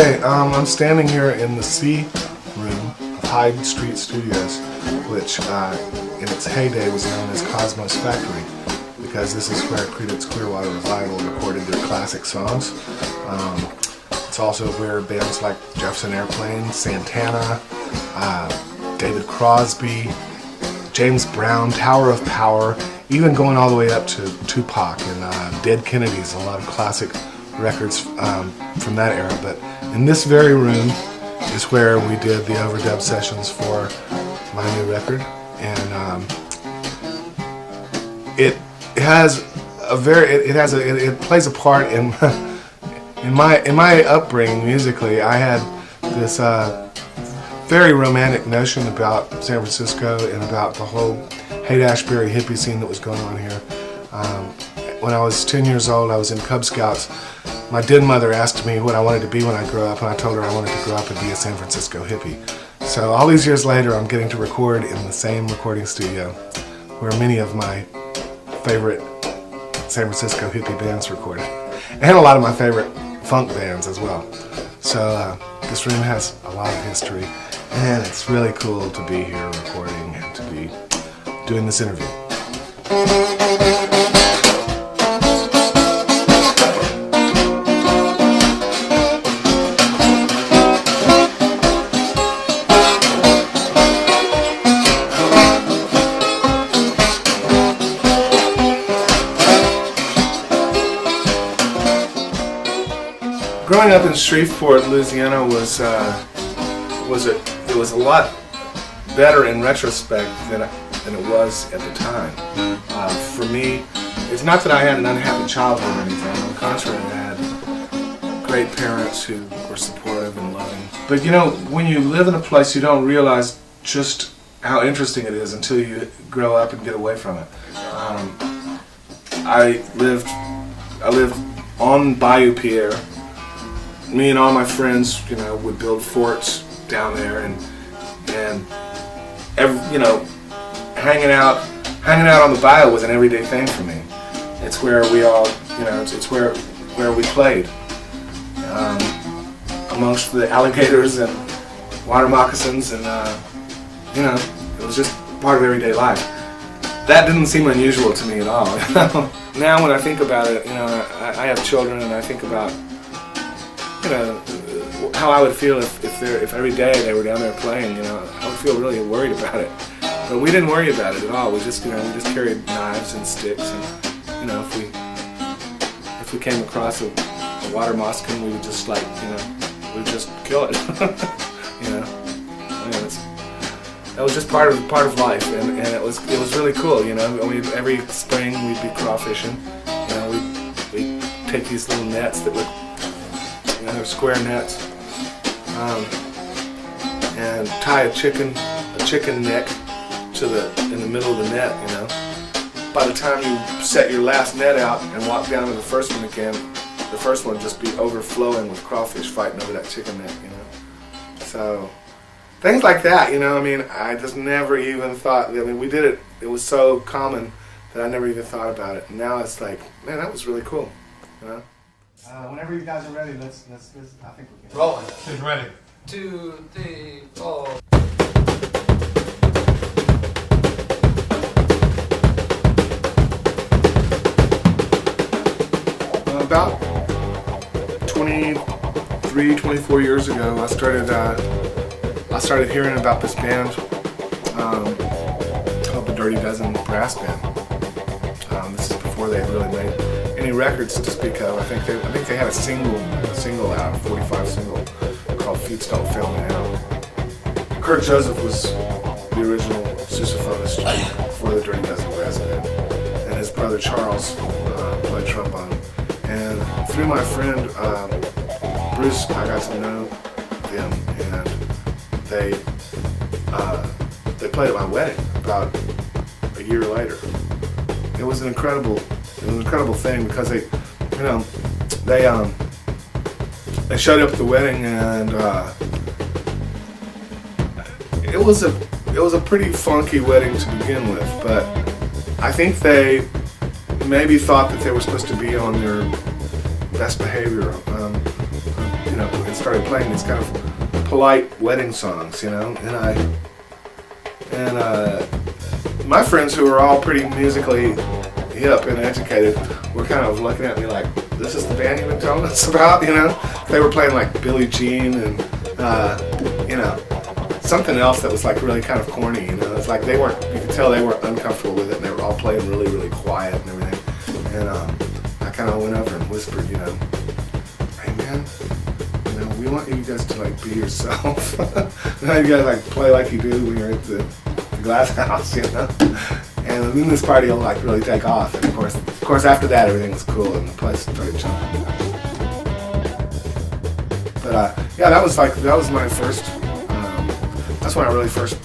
Okay, I'm standing here in the C room of Hyde Street Studios, which in its heyday was known as Cosmos Factory, because this is where Creedence Clearwater Revival recorded their classic songs. It's also where bands like Jefferson Airplane, Santana, David Crosby, James Brown, Tower of Power, even going all the way up to Tupac and Dead Kennedys, a lot of classic records from that era. But in this very room is where we did the overdub sessions for my new record, and it plays a part in in my upbringing musically. I had this very romantic notion about San Francisco and about the whole Haight-Ashbury hippie scene that was going on here. When I was 10 years old, I was in Cub Scouts. My dead mother asked me what I wanted to be when I grew up, and I told her I wanted to grow up and be a San Francisco hippie. So all these years later, I'm getting to record in the same recording studio where many of my favorite San Francisco hippie bands recorded, and a lot of my favorite funk bands as well. So this room has a lot of history, and it's really cool to be here recording and to be doing this interview. Growing up in Shreveport, Louisiana was a lot better in retrospect than it was at the time. For me, it's not that I had an unhappy childhood or anything. On the contrary, I had great parents who were supportive and loving. But you know, when you live in a place, you don't realize just how interesting it is until you grow up and get away from it. I lived on Bayou Pierre. Me and all my friends, you know, would build forts down there, and you know, hanging out on the bayou was an everyday thing for me. It's where we all, you know, it's where we played, amongst the alligators and water moccasins, and you know, it was just part of everyday life. That didn't seem unusual to me at all. Now when I think about it, you know, I have children, and I think about, you know, how I would feel if every day they were down there playing. You know, I would feel really worried about it. But we didn't worry about it at all. We just, you know, we just carried knives and sticks, and you know, if we came across a water moccasin, we would just, like, you know, we'd just kill it. You know, I mean, that was just part of life, and it was really cool. You know, every spring we'd be crawfishing. You know, we'd take these little nets that would, you know, square nets, and tie a chicken neck in the middle of the net. You know, by the time you set your last net out and walk down to the first one again, the first one would just be overflowing with crawfish fighting over that chicken neck. You know, so things like that. You know, I mean, I just never even thought. I mean, we did it. It was so common that I never even thought about it. And now it's like, man, that was really cool. You know. Whenever you guys are ready, let's I think we can. Rolling. She's ready. 2, 3, 4. About 23, 24 years ago, I started hearing about this band called the Dirty Dozen Brass Band. This is before they really made any records to speak of. I think they had a single out, a 45 single called Feet Don't Fail Me Now. Kurt Joseph was the original sousaphonist for the Dirty Dozen Brass Band, and his brother Charles played trombone. And through my friend Bruce, I got to know them, and they played at my wedding about a year later. It was an incredible thing, because they showed up at the wedding, and it was a pretty funky wedding to begin with. But I think they maybe thought that they were supposed to be on their best behavior, you know, and started playing these kind of polite wedding songs, you know, and my friends who were all pretty musically hip and educated were kind of looking at me like, this is the band you've been telling us about, you know? They were playing like Billie Jean and, you know, something else that was like really kind of corny, you know? It's like you could tell they weren't uncomfortable with it, and they were all playing really, really quiet and everything. And I kind of went over and whispered, you know, hey man, you know, we want you guys to like be yourself. You guys like play like you do when you're at the Glass House, you know? And then this party will like really take off. And of course after that everything was cool and the place started jumping. But yeah, that was my first, that's when I really first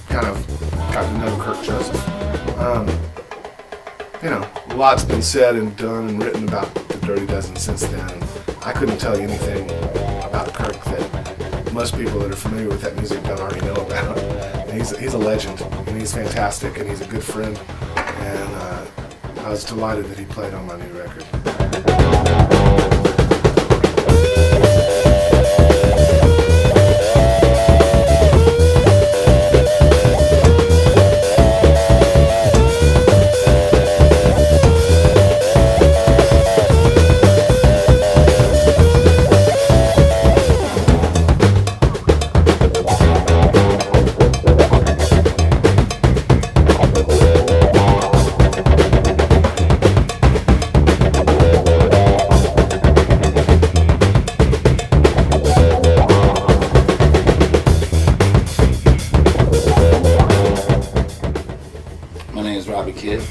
kind of got to know Kirk Joseph. You know, a lot's been said and done and written about the Dirty Dozen since then. I couldn't tell you anything about Kirk that most people that are familiar with that music don't already know about. And he's a legend, and he's fantastic, and he's a good friend. And I was delighted that he played on my new record. My name is Robbie Kidd.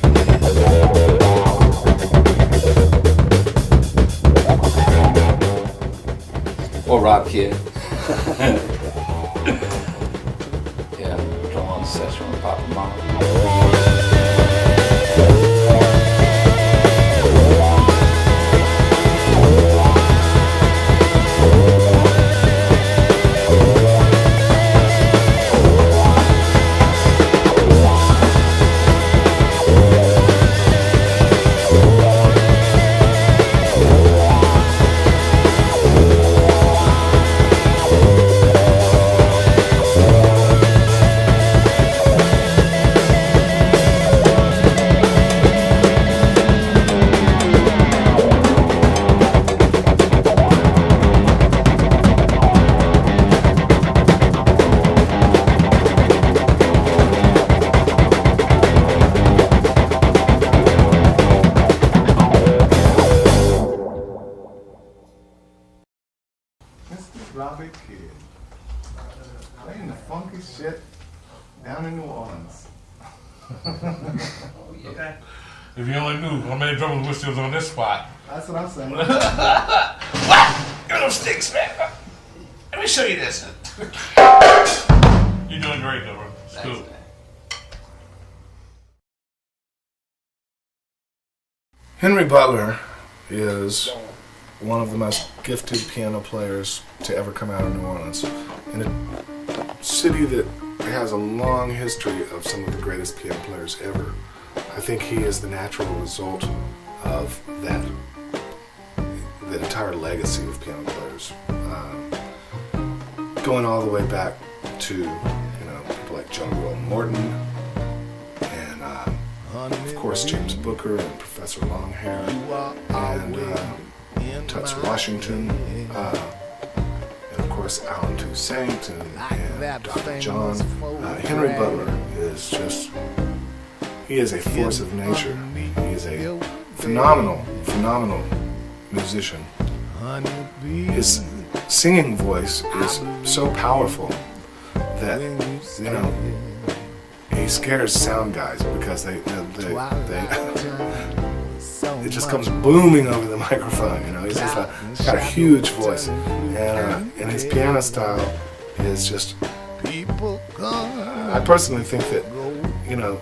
Or Rob Kidd. Yeah, drum on the session with Papa Mama. Robbie Kidd, playing the funky shit down in New Orleans. Okay. If you only knew how many drummers wish they was on this spot. That's what I'm saying. What? Give me those sticks, man. Let me show you this. You're doing great, though, bro. It's cool. Henry Butler is one of the most gifted piano players to ever come out of New Orleans. In a city that has a long history of some of the greatest piano players ever, I think he is the natural result of that entire legacy of piano players. Going all the way back to, you know, people like John Roll Morton, and of course James Booker and Professor Longhair, and Toots Washington, and of course Alan Toussaint and Dr. John. Henry Butler is just, he is a force of nature. He is a phenomenal musician. His singing voice is so powerful that, you know, he scares sound guys because they it just comes booming over the microphone, you know. He's got a huge voice, and his piano style is just, I personally think that, you know,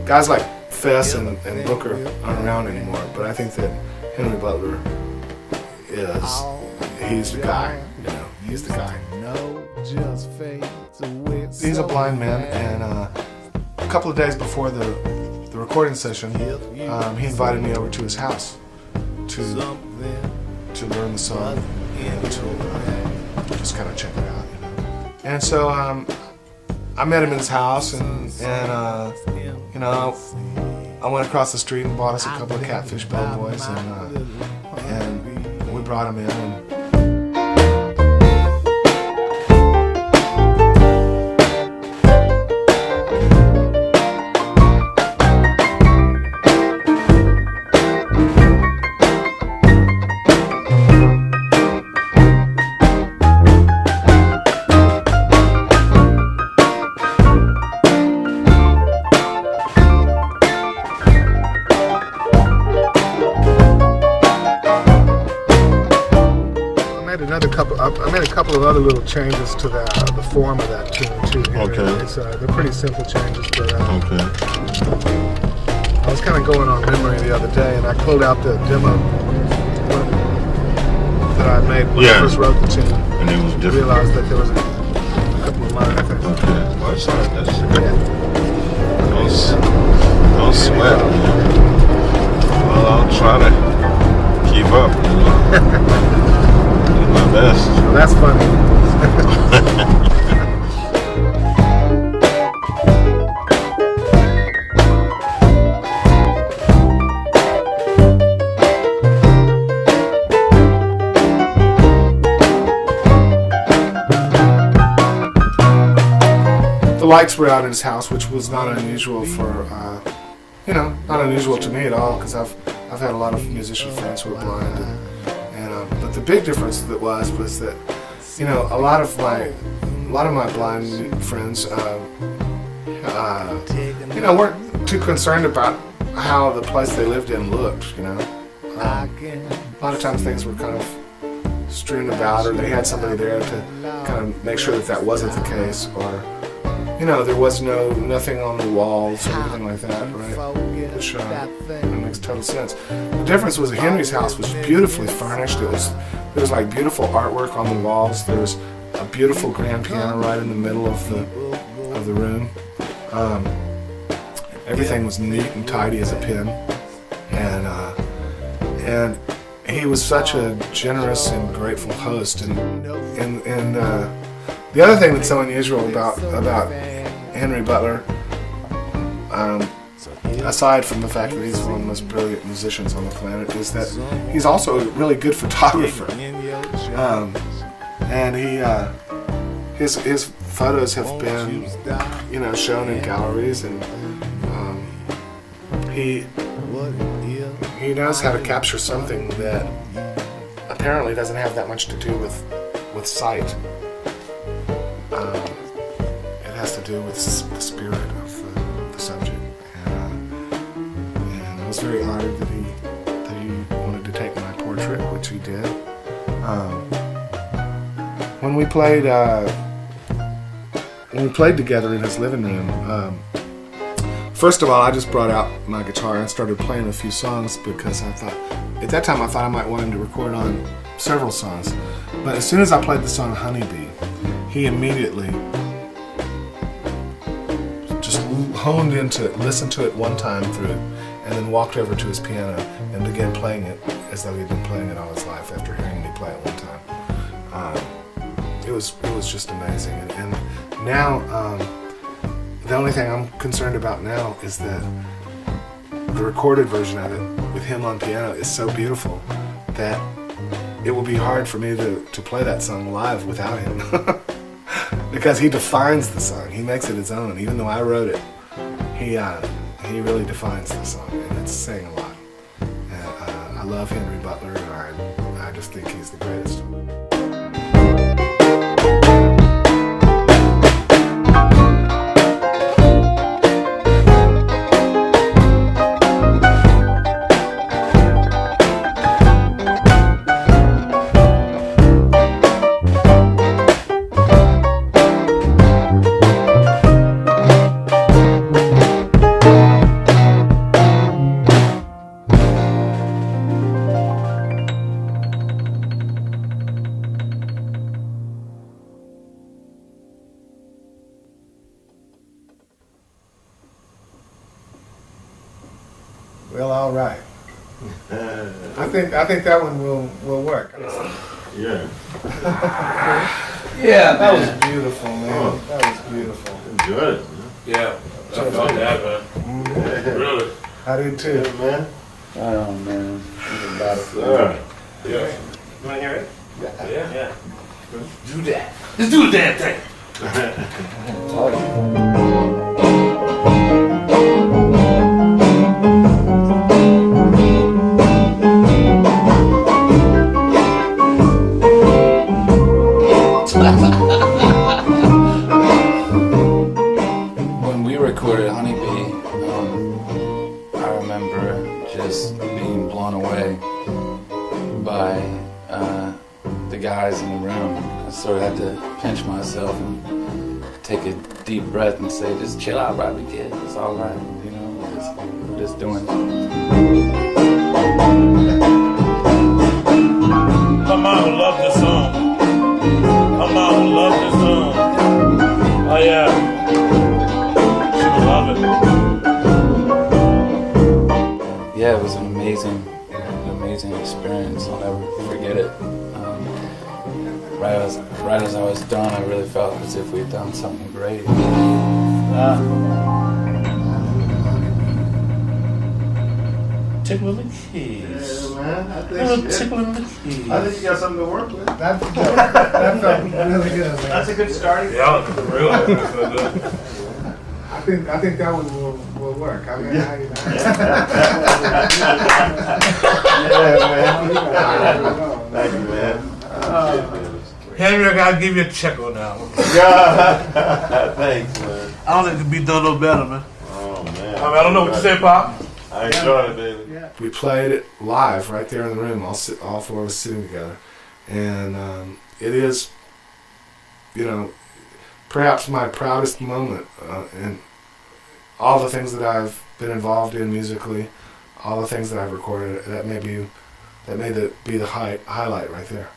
guys like Fess and Booker aren't around anymore, but I think that Henry Butler he's the guy, you know, he's the guy. He's a blind man, and a couple of days before the recording session, he invited me over to his house to learn the song, and to just kind of check it out, you know. And so I met him in his house, and you know, I went across the street and bought us a couple of Catfish Bellboys, and we brought him in. And I made a couple of other little changes to the form of that tune too. Okay. They're pretty simple changes, but Okay. I was kind of going on memory the other day, and I pulled out the demo that I made when I first wrote the tune. And it was I different. realized that there was a couple of minor things. Okay. Well, it's not that's Yeah. don't sweat, man. Well, I'll try to keep up. Do my best. Well, that's funny. The lights were out in his house, which was not unusual for, you know, not unusual to me at all, because I've had a lot of musician friends who are blind, but the big difference that was that, you know, a lot of my blind friends, you know, weren't too concerned about how the place they lived in looked, you know. A lot of times things were kind of strewn about, or they had somebody there to kind of make sure that that wasn't the case, or, you know, there was nothing on the walls or anything like that, right? Which that makes total sense. The difference was Henry's house was beautifully furnished. There was like beautiful artwork on the walls. There was a beautiful grand piano right in the middle of the room. Everything was neat and tidy as a pin, and he was such a generous and grateful host. And the other thing that's so unusual about Henry Butler, aside from the fact that he's one of the most brilliant musicians on the planet, is that he's also a really good photographer. And his photos have been, you know, shown in galleries, and he knows how to capture something that apparently doesn't have that much to do with sight. It has to do with the spirit of the subject, and I was very honored that he wanted to take my portrait, which he did. When we played together in his living room, first of all, I just brought out my guitar and started playing a few songs, because I thought I might want him to record on several songs. But as soon as I played the song Honeybee, he immediately just honed into it, listened to it one time through, and then walked over to his piano and began playing it as though he'd been playing it all his life after hearing me play it one time. It was just amazing. And now, the only thing I'm concerned about now is that the recorded version of it with him on piano is so beautiful that it will be hard for me to play that song live without him. Because he defines the song. He makes it his own. Even though I wrote it, he really defines the song, and it's saying a lot. I love Henry Butler. I just think he's the greatest. Well, all right. I think that one will work. Yeah. Yeah, That man. was beautiful, man. Oh. That was beautiful. Enjoyed it, Yeah, I felt that, man. man. Really. I did too. Yeah, man. Oh, man. Think about it. Sir. Yeah. You want to hear it? Yeah. Yeah. Do that. Let's do the damn thing. When we recorded Honeybee, I remember just being blown away by the guys in the room. I sort of had to pinch myself and take a deep breath and say, just chill out, Robbie, kid. It's all right. You know, we're just doing My mom would love this song. My mom would love this song. Oh yeah. She would love it. Yeah, it was an amazing experience. I'll never forget it. Right as I was done, I really felt as if we'd done something great. Tickling the keys. Yeah, man. I Little think, tickling the keys. I think you got something to work with. That felt really good, man. That's a good starting. Yeah, real good. I think that one will work. I mean, Yeah, man. Thank you, man. Henry, I gotta give you a check on that one. Yeah. Thanks, man. I don't think it could be done no better, man. Oh, man. I don't know what you say, Pop. I enjoyed it, baby. we played it live right there in the room, all four of us sitting together. And it is, you know, perhaps my proudest moment in all the things that I've been involved in musically, all the things that I've recorded. That may be the highlight right there.